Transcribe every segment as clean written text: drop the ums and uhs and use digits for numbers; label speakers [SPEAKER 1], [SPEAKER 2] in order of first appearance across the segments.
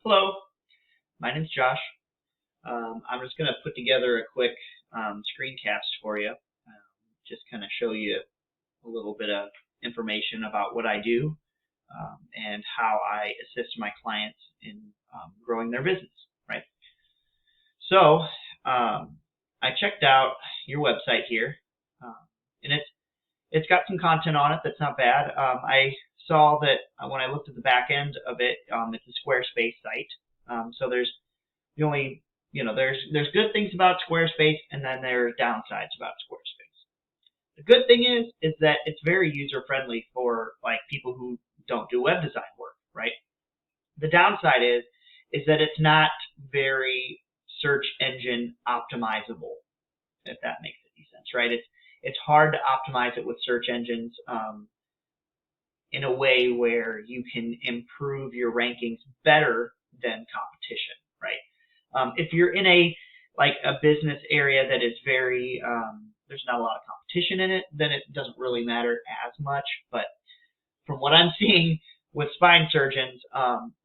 [SPEAKER 1] Hello, my name's Josh. I'm just going to put together a quick screencast for you, just kind of show you a little bit of information about what I do and how I assist my clients in growing their business, right? So I checked out your website here, and it's got some content on it that's not bad. I saw that when I looked at the back end of it, it's a Squarespace site. So there's there's good things about Squarespace, and then there's downsides about Squarespace. The good thing is that it's very user friendly for like people who don't do web design work, right? The downside is that it's not very search engine optimizable, if that makes any sense, right? It's hard to optimize it with search engines in a way where you can improve your rankings better than competition, right? If you're in a business area that is very there's not a lot of competition in it, then it doesn't really matter as much. But from what I'm seeing with spine surgeons,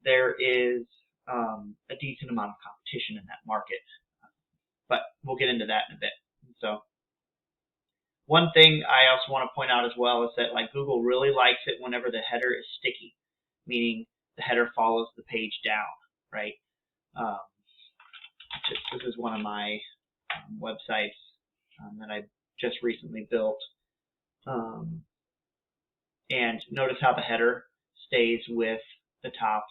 [SPEAKER 1] there is a decent amount of competition in that market. But we'll get into that in a bit. So one thing I also want to point out as well is that Google really likes it whenever the header is sticky, meaning the header follows the page down, right? This is one of my websites that I just recently built. And notice how the header stays with the top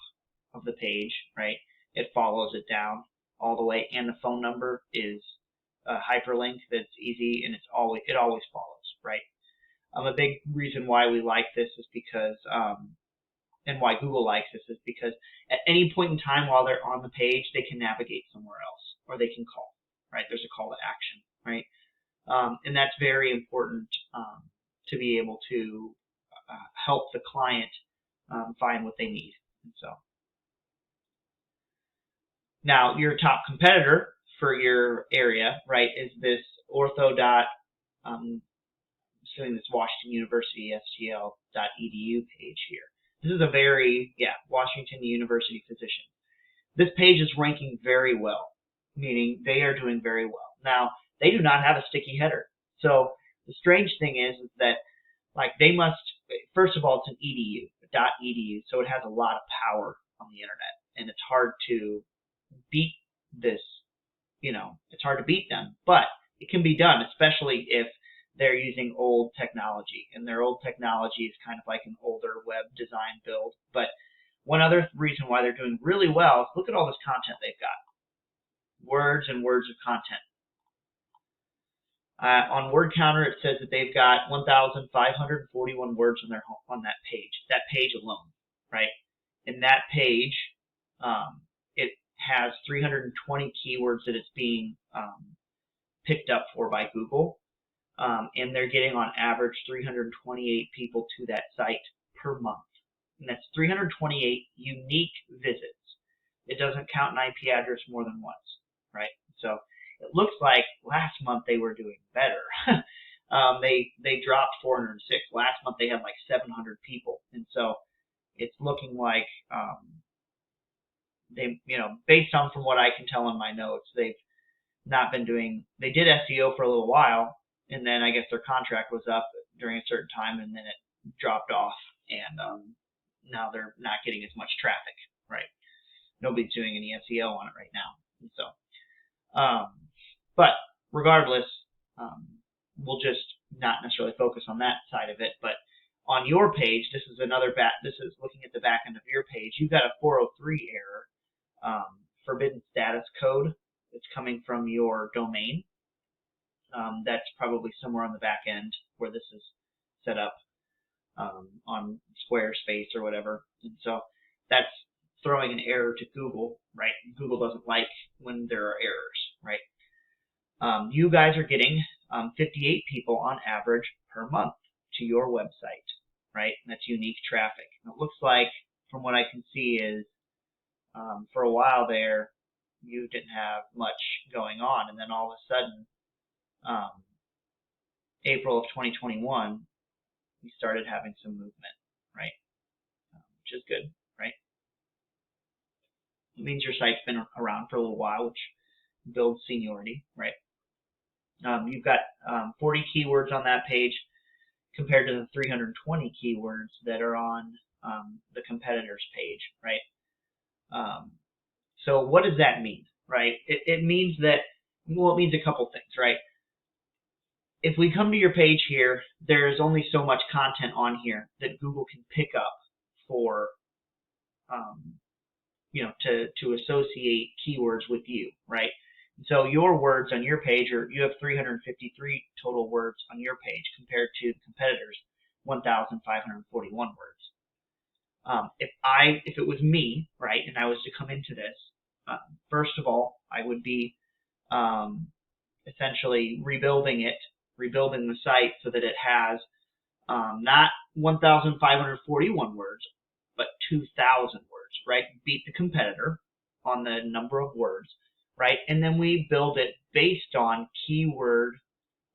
[SPEAKER 1] of the page, right? It follows it down all the way, and the phone number is a hyperlink that's easy, and it always follows, right? A big reason why we like this is because and why Google likes this is because at any point in time while they're on the page, they can navigate somewhere else, or they can call, right? There's a call to action, right? And that's very important to be able to help the client find what they need. And so now your top competitor for your area, right, is this ortho. Assuming this Washington University STL.edu page here. This is a very, Washington University Physician. This page is ranking very well, meaning they are doing very well. Now, they do not have a sticky header. So the strange thing is that they must, first of all, it's an .edu, so it has a lot of power on the internet, and it's hard to beat this, it's hard to beat them, but it can be done, especially if they're using old technology, and their old technology is kind of like an older web design build. But one other reason why they're doing really well is look at all this content they've got. Words and words of content. On Word Counter, it says that they've got 1,541 words on that page alone, right? And that page, it has 320 keywords that it's being picked up for by Google. And they're getting on average 328 people to that site per month. And that's 328 unique visits. It doesn't count an IP address more than once, right? So it looks like last month they were doing better. They dropped 406. Last month they had 700 people. And so it's looking like they, based on from what I can tell in my notes, they've not been doing, they did SEO for a little while, and then I guess their contract was up during a certain time, and then it dropped off, and now they're not getting as much traffic, right? Nobody's doing any SEO on it right now. And so, but regardless, we'll just not necessarily focus on that side of it. But on your page, this is looking at the back end of your page. You've got a 403 error, forbidden status code. It's coming from your domain. That's probably somewhere on the back end where this is set up on Squarespace or whatever. And so that's throwing an error to Google, right? Google doesn't like when there are errors, right? You guys are getting 58 people on average per month to your website, right? And that's unique traffic. And it looks like, from what I can see, is for a while there, you didn't have much going on, and then all of a sudden, April of 2021, we started having some movement, right? Which is good, right? Let means your site's been around for a little while, which builds seniority, right? You've got 40 keywords on that page compared to the 320 keywords that are on the competitor's page, right? So what does that mean, right? It means that, well, it means a couple things, right? If we come to your page here, there's only so much content on here that Google can pick up for, to associate keywords with you, right? So your words on your page, you have 353 total words on your page compared to the competitors' 1,541 words. If it was me, right, and I was to come into this, first of all, I would be essentially rebuilding the site so that it has not 1,541 words, but 2,000 words, right? Beat the competitor on the number of words, right? And then we build it based on keyword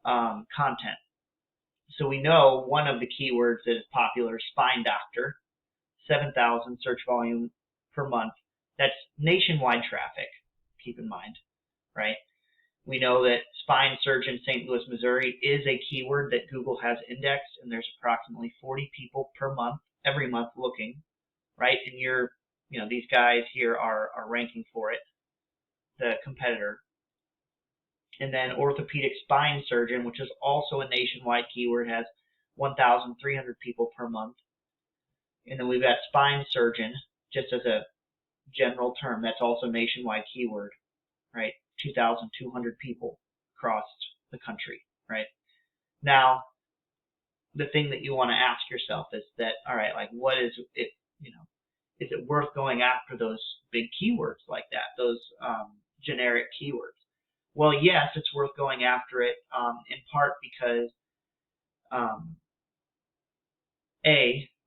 [SPEAKER 1] content. So we know one of the keywords that is popular is spine doctor, 7,000 search volume per month. That's nationwide traffic, keep in mind, right? We know that spine surgeon St. Louis, Missouri is a keyword that Google has indexed, and there's approximately 40 people per month, every month looking, right? And these guys here are ranking for it, the competitor. And then orthopedic spine surgeon, which is also a nationwide keyword, has 1,300 people per month. And then we've got spine surgeon, just as a general term, that's also a nationwide keyword, right? 2,200 people across the country, right? Now, the thing that you want to ask yourself is that, all right, like, what is it, is it worth going after those big keywords like that, those generic keywords? Well, yes, it's worth going after it, in part because,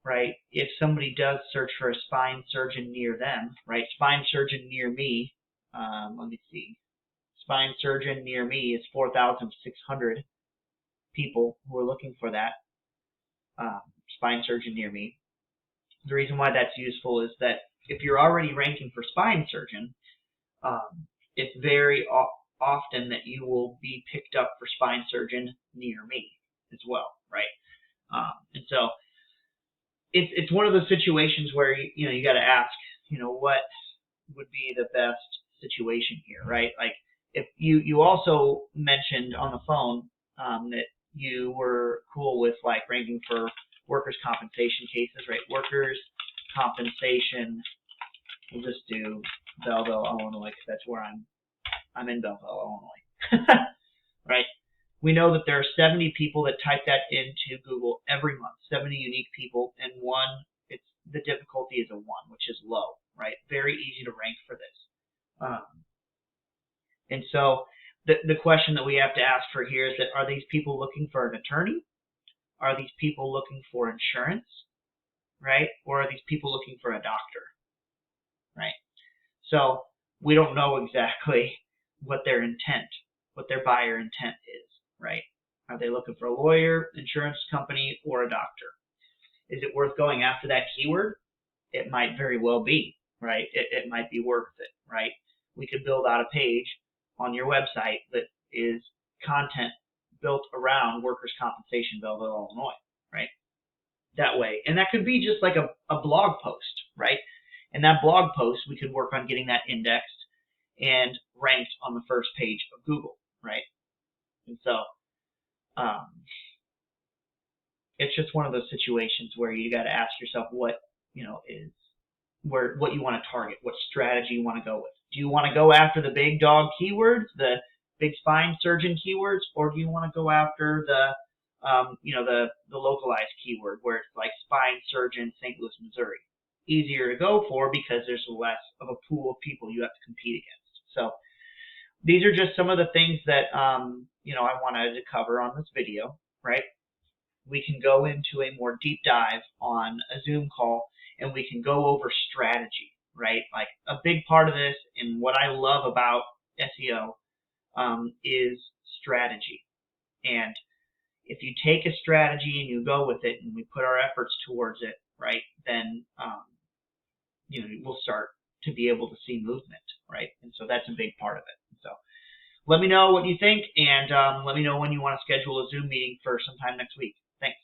[SPEAKER 1] right, if somebody does search for a spine surgeon near them, right, spine surgeon near me, let me see, spine surgeon near me is 4,600 people who are looking for that, spine surgeon near me. The reason why that's useful is that if you're already ranking for spine surgeon, it's very often that you will be picked up for spine surgeon near me as well, right? And so it's one of those situations where you got to ask, what would be the best situation here, right? Like, if you also mentioned on the phone that you were cool with like ranking for workers' compensation cases, right? Workers' compensation. We'll just do Belleville, Illinois, because that's where I'm in Belleville, Illinois, right? We know that there are 70 people that type that into Google every month, 70 unique people, and the difficulty is a 1, which is low, right? Very easy to rank for this. And so the question that we have to ask for here is that, are these people looking for an attorney? Are these people looking for insurance, right? Or are these people looking for a doctor, right? So we don't know exactly what their intent, what their buyer intent is, right? Are they looking for a lawyer, insurance company, or a doctor? Is it worth going after that keyword? It might very well be, right? It might be worth it, right? We could build out a page on your website that is content built around workers' compensation, Belleville, Illinois, right? That way. And that could be just like a blog post, right? And that blog post, we could work on getting that indexed and ranked on the first page of Google, right? And so it's just one of those situations where you got to ask yourself what you want to target, what strategy you want to go with. Do you want to go after the big dog keywords, the big spine surgeon keywords, or do you want to go after the localized keyword where it's like spine surgeon St. Louis, Missouri? Easier to go for because there's less of a pool of people you have to compete against. So these are just some of the things that I wanted to cover on this video, right? We can go into a more deep dive on a Zoom call and we can go over strategy, right? Like, a big part of this and what I love about SEO is strategy. And if you take a strategy and you go with it and we put our efforts towards it, right, then we'll start to be able to see movement, right? And so that's a big part of it. So let me know what you think, and let me know when you want to schedule a Zoom meeting for sometime next week. Thanks.